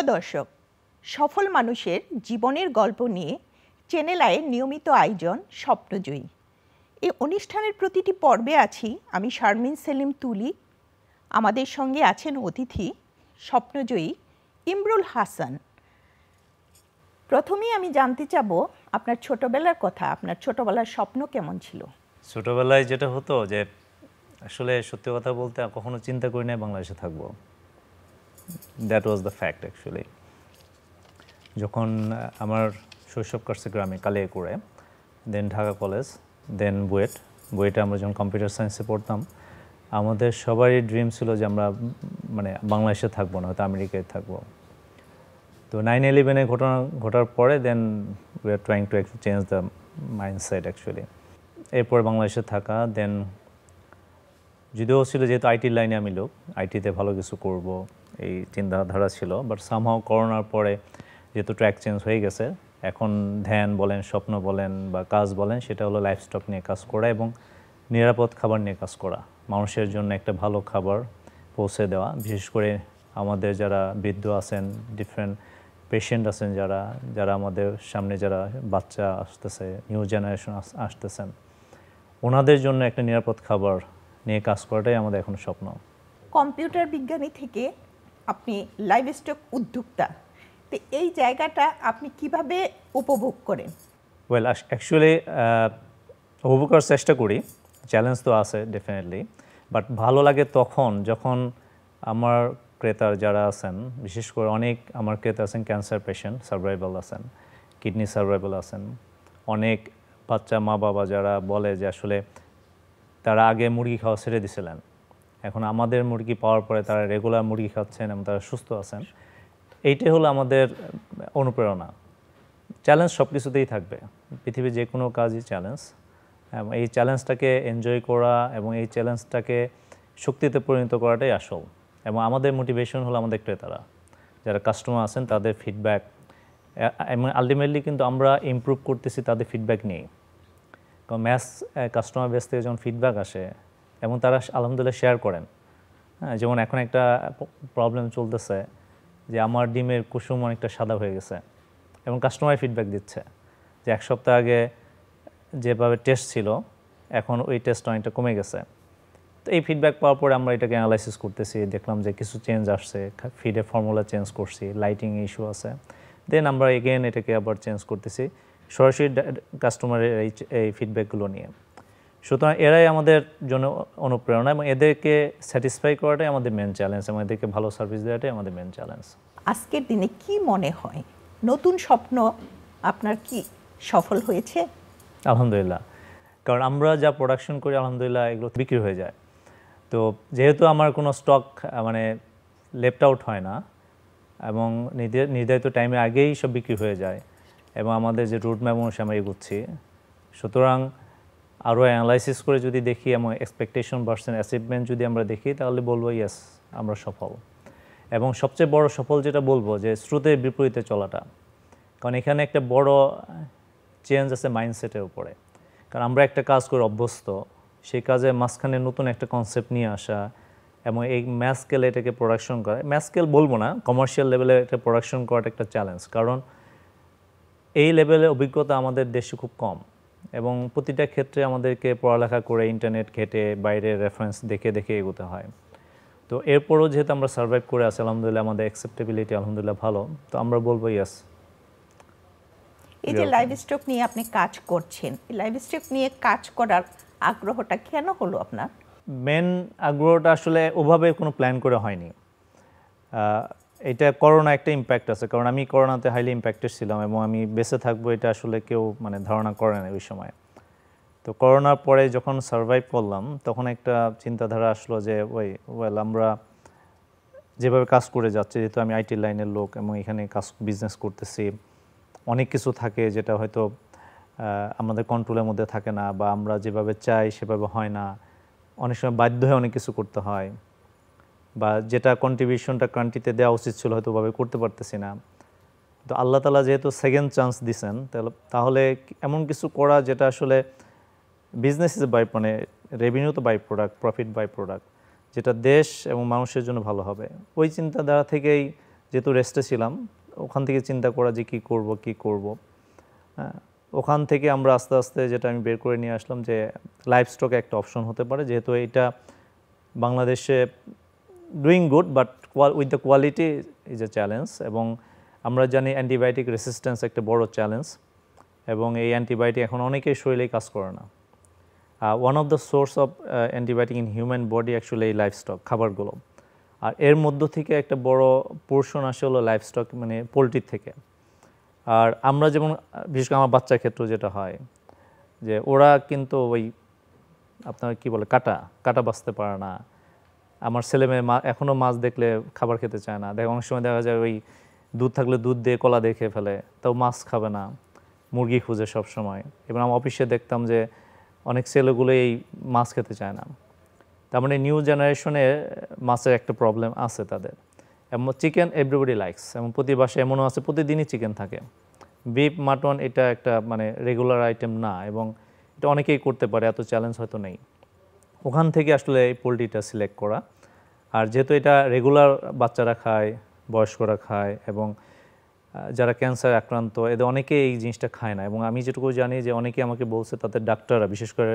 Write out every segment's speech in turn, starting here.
প্রিয় দর্শক, সফল মানুষের জীবনের গল্প নিয়ে চ্যানেল আইয়ের নিয়মিত আয়োজন স্বপ্নজয়ী। এই অনুষ্ঠানের প্রতিটি পর্বে আছি আমি শারমিন সেলিম তুলি। আমাদের সঙ্গে আছেন অতিথি স্বপ্নজয়ী ইমরুল হাসান। প্রথমেই আমি জানতে চাবো আপনার ছোটবেলার কথা, আপনার ছোটবেলার স্বপ্ন কেমন ছিল? ছোটবেলায় যেটা হতো যে আসলে সত্যি কথা বলতে কখনো চিন্তা করি না বাংলাদেশে থাকবো। That was the fact actually. যখন আমার শৈশব কাটছে গ্রামে কালিয়াকৈরে, দেন ঢাকা কলেজ, দেন বুয়েটে আমরা যখন কম্পিউটার সায়েন্সে পড়তাম, আমাদের সবারই ড্রিম ছিল যে আমরা মানে বাংলাদেশে থাকবো না, হয়তো আমেরিকায় থাকবো। তো 9/11 ঘটনা ঘটার পরে then we are trying to change the mindset actually. এরপর বাংলাদেশে থাকা, দেন যদিও ছিল যেহেতু আইটির লাইনে আমি লোক, আইটিতে ভালো কিছু করব এই চিন্তাধারা ছিল, বাট সামহাও করোনার পরে যেহেতু ট্র্যাক চেঞ্জ হয়ে গেছে, এখন ধ্যান বলেন, স্বপ্ন বলেন বা কাজ বলেন, সেটা হলো লাইফস্টক নিয়ে কাজ করা এবং নিরাপদ খাবার নিয়ে কাজ করা, মানুষের জন্য একটা ভালো খাবার পৌঁছে দেওয়া। বিশেষ করে আমাদের যারা বৃদ্ধ আছেন, ডিফারেন্ট পেশেন্ট আছেন, যারা আমাদের সামনে যারা বাচ্চা আসতেছে, নিউ জেনারেশন আসতেছেন, ওনাদের জন্য একটা নিরাপদ খাবার নিয়ে কাজ করাটাই আমাদের এখন স্বপ্ন। কম্পিউটার বিজ্ঞানী থেকে আপনি লাইভস্টক উদ্যোক্তা, তো এই জায়গাটা আপনি কিভাবে উপভোগ করেন? ওয়েল, অ্যাকচুয়ালি উপভোগ করার চেষ্টা করি, চ্যালেঞ্জ তো আছে ডেফিনেটলি, বাট ভালো লাগে তখন যখন আমার ক্রেতার যারা আছেন, বিশেষ করে অনেক আমার ক্রেতা আছেন ক্যান্সার পেশেন্ট, সার্ভাইভাল আছেন, কিডনি সার্ভাইভাল আছেন, অনেক বাচ্চা মা বাবা যারা বলে যে আসলে তারা আগে মুরগি খাওয়া ছেড়ে দিয়েছিলেন, এখন আমাদের মুরগি পাওয়ার পরে তারা রেগুলার মুরগি খাচ্ছেন এবং তারা সুস্থ আছেন। এইটাই হলো আমাদের অনুপ্রেরণা। চ্যালেঞ্জ সব কিছুতেই থাকবে, পৃথিবীর যে কোনো কাজই চ্যালেঞ্জ, এবং এই চ্যালেঞ্জটাকে এনজয় করা এবং এই চ্যালেঞ্জটাকে শক্তিতে পরিণত করাটাই আসল। এবং আমাদের মোটিভেশন হলো আমাদের ক্রেতারা, যারা কাস্টমার আছেন তাদের ফিডব্যাক, এবং আলটিমেটলি কিন্তু আমরা ইমপ্রুভ করতেছি তাদের ফিডব্যাক নিয়ে। কারণ কাস্টমার বেস থেকে যখন ফিডব্যাক আসে এবং তারা আলহামদুলিল্লাহ শেয়ার করেন, হ্যাঁ, যেমন এখন একটা প্রবলেম চলতেছে যে আমার ডিমের কুসুম অনেকটা সাদা হয়ে গেছে এবং কাস্টমার ফিডব্যাক দিচ্ছে যে এক সপ্তাহ আগে যেভাবে টেস্ট ছিল এখন ওই টেস্ট অনেকটা কমে গেছে। তো এই ফিডব্যাক পাওয়ার পরে আমরা এটাকে অ্যানালাইসিস করতেছি, দেখলাম যে কিছু চেঞ্জ আসছে, ফিডের ফর্মুলা চেঞ্জ করছি, লাইটিং ইস্যু আছে, দেন আমরা এগেন এটাকে আবার চেঞ্জ করতেছি সরাসরি কাস্টমারের এই ফিডব্যাকগুলো নিয়ে। সুতরাং এরাই আমাদের জন্য অনুপ্রেরণা এবং এদেরকে স্যাটিসফাই করাটাই আমাদের মেন চ্যালেঞ্জ এবং এদেরকে ভালো সার্ভিস দেওয়াটাই আমাদের মেন চ্যালেঞ্জ। আজকের দিনে কি মনে হয়, নতুন স্বপ্ন আপনার কি সফল হয়েছে? আলহামদুলিল্লাহ, কারণ আমরা যা প্রোডাকশন করি আলহামদুলিল্লাহ এগুলো বিক্রি হয়ে যায়। তো যেহেতু আমার কোনো স্টক মানে লেফট আউট হয় না এবং নির্ধারিত টাইমে আগেই সব বিক্রি হয়ে যায় এবং আমাদের যে রুট ম্যাপ অনুসারে আমরা এগোচ্ছি, সুতরাং আরও অ্যানালাইসিস করে যদি দেখি এবং এক্সপেকটেশন ভার্সেস অ্যাচিভমেন্ট যদি আমরা দেখি, তাহলে বলবো ইয়েস আমরা সফল। এবং সবচেয়ে বড় সফল যেটা বলবো যে স্রোতের বিপরীতে চলাটা, কারণ এখানে একটা বড় চেঞ্জ আছে মাইন্ডসেটের উপরে। কারণ আমরা একটা কাজ করে অভ্যস্ত, সেই কাজে মাঝখানে নতুন একটা কনসেপ্ট নিয়ে আসা এবং এই ম্যাস স্কেলে এটাকে প্রোডাকশন করা, ম্যাস স্কেল বলবো না, কমার্শিয়াল লেভেলে এটা প্রোডাকশন করাটা একটা চ্যালেঞ্জ। কারণ এই লেভেলে অভিজ্ঞতা আমাদের দেশে খুব কম এবং প্রতিটা ক্ষেত্রে আমাদেরকে পড়ালেখা করে ইন্টারনেট ঘেটে বাইরের রেফারেন্স দেখে দেখে এগোতে হয়। তো এরপরও যেহেতু আমরা সার্ভাইভ করে আছি আলহামদুলিল্লাহ, আমাদের অ্যাকসেপ্টেবিলিটি আলহামদুলিল্লাহ ভালো, তো আমরা বলবো ইয়েস। এই যে লাইভস্টক নিয়ে আপনি কাজ করছেন, এই লাইভস্টক নিয়ে কাজ করার আগ্রহটা কেন হলো আপনার? মেন আগ্রহটা আসলে ওভাবে কোনো প্ল্যান করে হয়নি। এটা করোনা একটা ইম্প্যাক্ট আছে, কারণ আমি করোনাতে হাইলি ইম্প্যাক্টেড ছিলাম এবং আমি বেঁচে থাকবো এটা আসলে কেউ মানে ধারণা করে না ওই সময়। তো করোনার পরে যখন সার্ভাইভ করলাম তখন একটা চিন্তাধারা আসলো যে আমরা যেভাবে কাজ করে যাচ্ছি, যেহেতু আমি আইটি লাইনের লোক এবং এখানে বিজনেস করতেছি, অনেক কিছু থাকে যেটা হয়তো আমাদের কন্ট্রোলের মধ্যে থাকে না বা আমরা যেভাবে চাই সেভাবে হয় না, অনেক সময় বাধ্য হয়ে অনেক কিছু করতে হয় বা যেটা কন্ট্রিবিউশনটা কান্ট্রিতে দেওয়া উচিত ছিল হয়তো ওভাবে করতে পারতেছি না। তো আল্লাহ তাআলা যেহেতু সেকেন্ড চান্স দিছেন, তাহলে এমন কিছু করা যেটা আসলে বিজনেস ইজ মানে রেভিনিউ তো by product, profit by product, যেটা দেশ এবং মানুষের জন্য ভালো হবে, ওই চিন্তাধারা থেকেই যেহেতু রেস্টে ছিলাম, ওখান থেকে চিন্তা করা যে কী করব। হ্যাঁ, ওখান থেকে আমরা আস্তে আস্তে যেটা আমি বের করে নিয়ে আসলাম যে লাইফ স্টক একটা অপশন হতে পারে, যেহেতু এটা বাংলাদেশে doing good but with the quality is a challenge. এবং আমরা জানি অ্যান্টিবায়োটিক রেসিস্ট্যান্স একটা বড় চ্যালেঞ্জ, এবং এই অ্যান্টিবায়োটিক এখন অনেকের শরীরে কাজ করে না। One of the source of antibiotic in human body actually এই লাইফ স্টক খাবারগুলো, আর এর মধ্য থেকে একটা বড় পোর্শন আসে হলো লাইফ স্টক মানে পোলট্রির থেকে। আর আমরা যেমন বিশেষ করে আমার বাচ্চার ক্ষেত্রে যেটা হয় যে ওরা কিন্তু ওই আপনার কি বলে কাটা বাঁচতে পারে না। আমার ছেলেমেয়ে এখনও মাছ দেখলে খাবার খেতে চায় না, অনেক সময় দেখা যায় ওই দুধ থাকলে দুধ দিয়ে কলা দিয়ে খেয়ে ফেলে, তাও মাছ খাবে না, মুরগি খুঁজে সব সময়। এবং আমার অফিসে দেখতাম যে অনেক ছেলেগুলো এই মাছ খেতে চায় না। তার মানে নিউ জেনারেশনে মাছের একটা প্রবলেম আছে তাদের। এবং চিকেন এভরিবডি লাইকস, এবং প্রতি বাসায় এমনও আছে প্রতিদিনই চিকেন থাকে। বিফ মাটন এটা একটা মানে রেগুলার আইটেম না, এবং এটা অনেকেই করতে পারে, এত চ্যালেঞ্জ হয়তো নেই। ওখান থেকে আসলে এই পোলট্রিটা সিলেক্ট করা। আর যেহেতু এটা রেগুলার বাচ্চারা খায়, বয়স্করা খায়, এবং যারা ক্যান্সার আক্রান্ত এদের অনেকে এই জিনিসটা খায় না। এবং আমি যেটুকু জানি যে অনেকে আমাকে বলছে তাদের ডাক্তাররা বিশেষ করে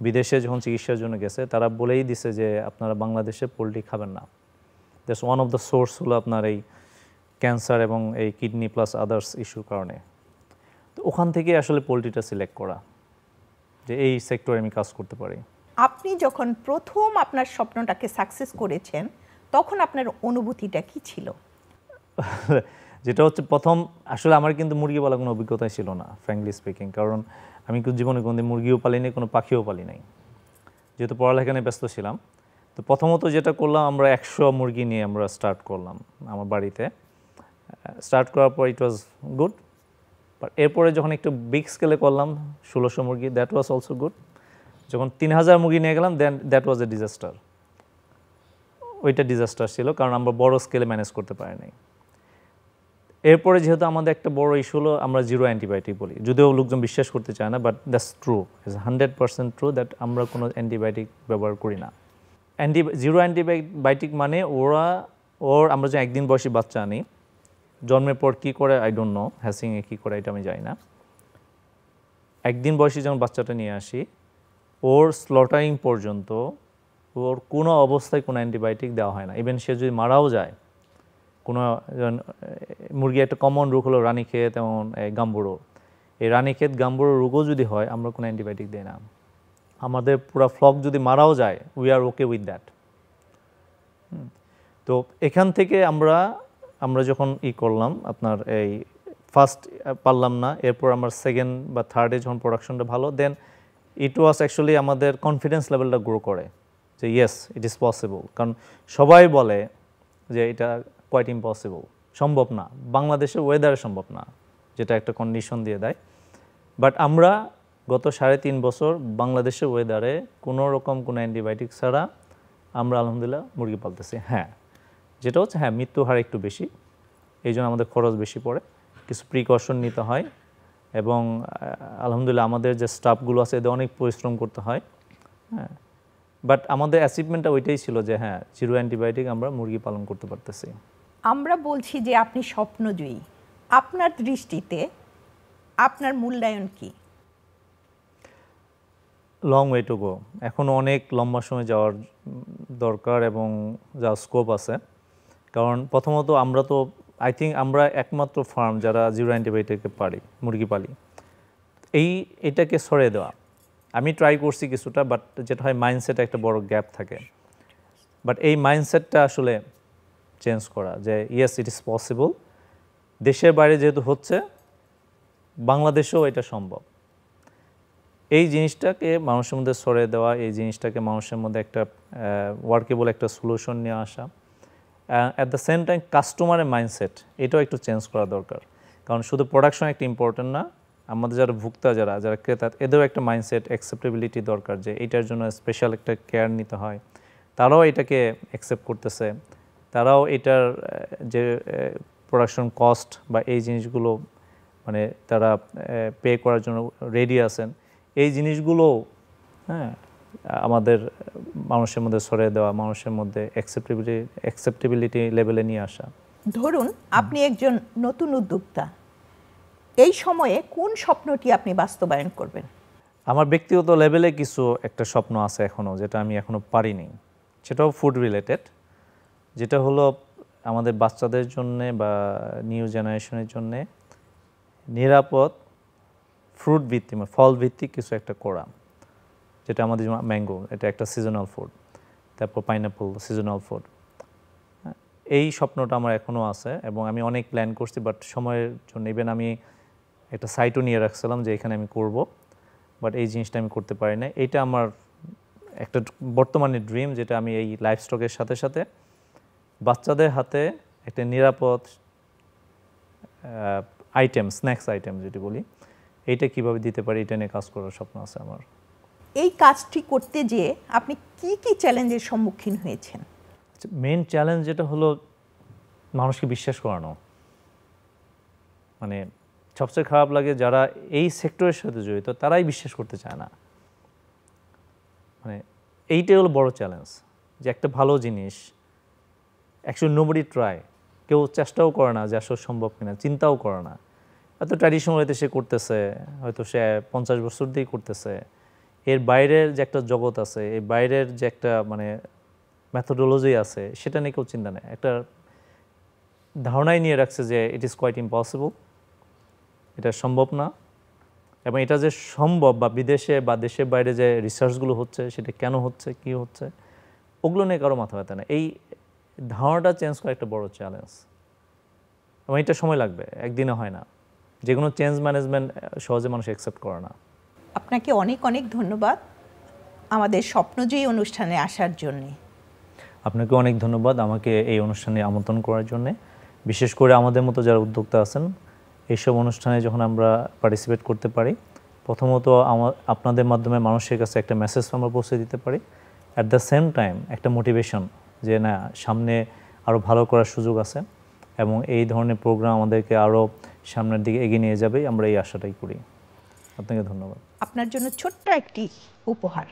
বিদেশে যখন চিকিৎসার জন্য গেছে তারা বলেই দিছে যে আপনারা বাংলাদেশে পোলট্রি খাবেন না। That's one of the source হলো আপনার এই ক্যান্সার এবং এই কিডনি প্লাস আদার্স ইস্যুর কারণে। তো ওখান থেকে আসলে পোলট্রিটা সিলেক্ট করা যে এই সেক্টরে আমি কাজ করতে পারি। আপনি যখন প্রথম আপনার স্বপ্নটাকে সাকসেস করেছেন তখন আপনার অনুভূতিটা কি ছিল? যেটা হচ্ছে প্রথম আসলে আমার কিন্তু মুরগি পালার কোনো অভিজ্ঞতাই ছিল না, ফ্র্যাঙ্কলি স্পিকিং। কারণ আমি জীবনে কোনোদিন মুরগিও পালিনি, কোনো পাখিও পালি নাই, যেহেতু পড়ালেখা নিয়ে ব্যস্ত ছিলাম। তো প্রথমত যেটা করলাম, আমরা 100 মুরগি নিয়ে আমরা স্টার্ট করলাম আমার বাড়িতে। স্টার্ট করার পর ইট ওয়াজ গুড, বাট এরপরে যখন একটু বিগ স্কেলে করলাম 1600 মুরগি, দ্যাট ওয়াজ অলসো গুড। যখন 3000 মুরগি নিয়ে গেলাম দেন দ্যাট ওয়াজ এ ডিজাস্টার। ওইটা ডিজাস্টার ছিল, কারণ আমরা বড় স্কেলে ম্যানেজ করতে পারি নাই। এরপরে যেহেতু আমাদের একটা বড় ইস্যু হলো আমরা জিরো অ্যান্টিবায়োটিক বলি, যদিও লোকজন বিশ্বাস করতে চায় না, but that's true, it's 100% true that আমরা কোনো অ্যান্টিবায়োটিক ব্যবহার করি না। জিরো অ্যান্টিবায়োটিক মানে আমরা যে একদিন বয়সী বাচ্চা আনি, জন্মের পর কী করে আই ডোন্ট নো, হ্যাসিংয়ে কী করে এটা আমি জানি না। একদিন বয়সী যখন বাচ্চাটা নিয়ে আসি, ওর স্লটারিং পর্যন্ত ওর কোনো অবস্থায় কোনো অ্যান্টিবায়োটিক দেওয়া হয় না। ইভেন সে যদি মারাও যায়, কোনো মুরগি একটা কমন রোগ হলো রানীক্ষেত এবং গাম্বুরো, এই রানীক্ষেত গাম্বুরো রোগও যদি হয় আমরা কোনো অ্যান্টিবায়োটিক দিই না। আমাদের পুরো ফ্লক যদি মারাও যায় we are okay with that. তো এখান থেকে আমরা যখন করলাম আপনার এই ফার্স্ট পারলাম না, এরপর আমরা সেকেন্ড বা থার্ডে যখন প্রোডাকশনটা ভালো, দেন ইট ওয়াজ অ্যাকচুয়ালি আমাদের কনফিডেন্স লেভেলটা গ্রো করে যে ইয়েস ইট ইজ পসিবল। কারণ সবাই বলে যে এটা কোয়াইট ইম্পসিবল, সম্ভব না, বাংলাদেশের ওয়েদারে সম্ভব না, যেটা একটা কন্ডিশন দিয়ে দেয়। বাট আমরা গত 3.5 বছর বাংলাদেশের ওয়েদারে কোনো রকম কোনো অ্যান্টিবায়োটিক ছাড়া আমরা আলহামদুলিল্লাহ মুরগি পালতেছি। হ্যাঁ, যেটা হচ্ছে মৃত্যু হার একটু বেশি, এই জন্য আমাদের খরচ বেশি পড়ে, কিছু প্রিকশন নিতে হয়, এবং আলহামদুলিল্লাহ আমাদের যে স্টাফগুলো আছে এদের অনেক পরিশ্রম করতে হয়। হ্যাঁ, বাট আমাদের অ্যাচিভমেন্টটা ওইটাই ছিল যে জিরো অ্যান্টিবায়োটিক আমরা মুরগি পালন করতে পারতেছি। আমরা বলছি যে আপনি স্বপ্নজয়ী, আপনার দৃষ্টিতে আপনার মূল্যায়ন কি? লং ওয়ে টু গো, এখনও অনেক লম্বা সময় যাওয়ার দরকার এবং যাওয়ার স্কোপ আছে। কারণ প্রথমত আমরা তো আই থিঙ্ক আমরা একমাত্র ফার্ম যারা জিরো অ্যান্টিবায়োটিকে মুরগি পালি। এটাকে সরিয়ে দেওয়া আমি ট্রাই করছি কিছুটা, বাট যেটা হয় মাইন্ডসেটে একটা বড় গ্যাপ থাকে। বাট এই মাইন্ডসেটটা আসলে চেঞ্জ করা যে ইয়েস ইট ইজ পসিবল, দেশের বাইরে যেহেতু হচ্ছে বাংলাদেশেও এটা সম্ভব, এই জিনিসটাকে মানুষের মধ্যে সরিয়ে দেওয়া, এই জিনিসটাকে মানুষের মধ্যে একটা ওয়ার্কেবল একটা সলিউশন নিয়ে আসা। অ্যাট দ্য সেম টাইম কাস্টমারের মাইন্ডসেট এটাও একটু চেঞ্জ করা দরকার। কারণ শুধু প্রোডাকশন একটা ইম্পর্টেন্ট না, আমাদের যারা ভোক্তা যারা ক্রেতা এদেরও একটা মাইন্ডসেট অ্যাকসেপ্টেবিলিটি দরকার, যে এটার জন্য স্পেশাল একটা কেয়ার নিতে হয়। তারাও এটাকে অ্যাকসেপ্ট করতেছে, তারাও এটার যে প্রোডাকশন কস্ট বা এই জিনিসগুলো মানে তারা পে করার জন্য রেডি আছেন। এই জিনিসগুলো আমাদের মানুষের মধ্যে ছড়িয়ে দেওয়া, মানুষের মধ্যে অ্যাকসেপ্টেবিলিটি লেভেলে নিয়ে আসা। ধরুন আপনি একজন নতুন উদ্যোক্তা, এই সময়ে কোন স্বপ্নটি আপনি বাস্তবায়ন করবেন? আমার ব্যক্তিগত লেভেলে কিছু একটা স্বপ্ন আছে এখনও, যেটা আমি এখনও পারিনি। সেটাও ফুড রিলেটেড, যেটা হলো আমাদের বাচ্চাদের জন্যে বা নিউ জেনারেশনের জন্যে নিরাপদ ফ্রুট ভিত্তিক ফল ভিত্তিক কিছু একটা করা, যেটা আমাদের ম্যাঙ্গো, এটা একটা সিজনাল ফুড, তারপর পাইনাপল সিজনাল ফুড। এই স্বপ্নটা আমার এখনও আছে এবং আমি অনেক প্ল্যান করছি, বাট সময়ের জন্য ইভেন আমি একটা সাইটও নিয়ে রাখছিলাম যে এখানে আমি করব, বাট এই জিনিসটা আমি করতে পারি না। এটা আমার একটা বর্তমানে ড্রিম, যেটা আমি এই লাইফ স্টকের সাথে সাথে বাচ্চাদের হাতে একটা নিরাপদ আইটেম, স্ন্যাক্স আইটেম যেটি বলি, এইটা কীভাবে দিতে পারি এটা নিয়ে কাজ করার স্বপ্ন আছে আমার। এই কাজটি করতে যেয়ে আপনি কি কি চ্যালেঞ্জের সম্মুখীন হয়েছেন? মেইন চ্যালেঞ্জ যেটা হলো মানুষকে বিশ্বাস করানো। মানে সবচেয়ে খারাপ লাগে যারা এই সেক্টরের সাথে জড়িত তারাই বিশ্বাস করতে চায় না। মানে এইটাই হলো বড় চ্যালেঞ্জ, যে একটা ভালো জিনিস অ্যাকচুয়ালি নোবডি ট্রাই, কেউ চেষ্টাও করে না যে আসলে সম্ভব কিনা, চিন্তাও করে না। এত ট্র্যাডিশনাল হয়তো সে করতেছে, হয়তো সে 50 বছর দিয়েই করতেছে, এর বাইরের যে একটা জগৎ আছে, এই বাইরের যে একটা মানে ম্যাথোডোলজি আছে, সেটা নিয়ে কেউ চিন্তা নেই, একটা ধারণাই নিয়ে রাখছে যে ইট ইজ কোয়াইট ইম্পসিবল, এটা সম্ভব না। এবং এটা যে সম্ভব বা বিদেশে বা দেশের বাইরে যে রিসার্চগুলো হচ্ছে সেটা কেন হচ্ছে, কী হচ্ছে, ওগুলো নিয়ে কারো মাথা ব্যথা না। এই ধারণাটা চেঞ্জ করা একটা বড় চ্যালেঞ্জ এবং এটা সময় লাগবে, একদিনে হয় না। যে কোনো চেঞ্জ ম্যানেজমেন্ট সহজে মানুষ অ্যাকসেপ্ট করে না। আপনাকে অনেক অনেক ধন্যবাদ আমাদের স্বপ্নজয়ী অনুষ্ঠানে আসার জন্যে। আপনাকে অনেক ধন্যবাদ আমাকে এই অনুষ্ঠানে আমন্ত্রণ করার জন্যে। বিশেষ করে আমাদের মতো যারা উদ্যোক্তা আছেন, এইসব অনুষ্ঠানে যখন আমরা পার্টিসিপেট করতে পারি, প্রথমত আপনাদের মাধ্যমে মানুষের কাছে একটা মেসেজ আমরা পৌঁছে দিতে পারি, অ্যাট দ্য সেম টাইম একটা মোটিভেশন যে না, সামনে আরও ভালো করার সুযোগ আছে এবং এই ধরনের প্রোগ্রাম আমাদেরকে আরও সামনের দিকে এগিয়ে নিয়ে যাবে, আমরা এই আশাটাই করি। আপনাকে ধন্যবাদ। আপনার জন্য ছোট্ট একটি উপহার।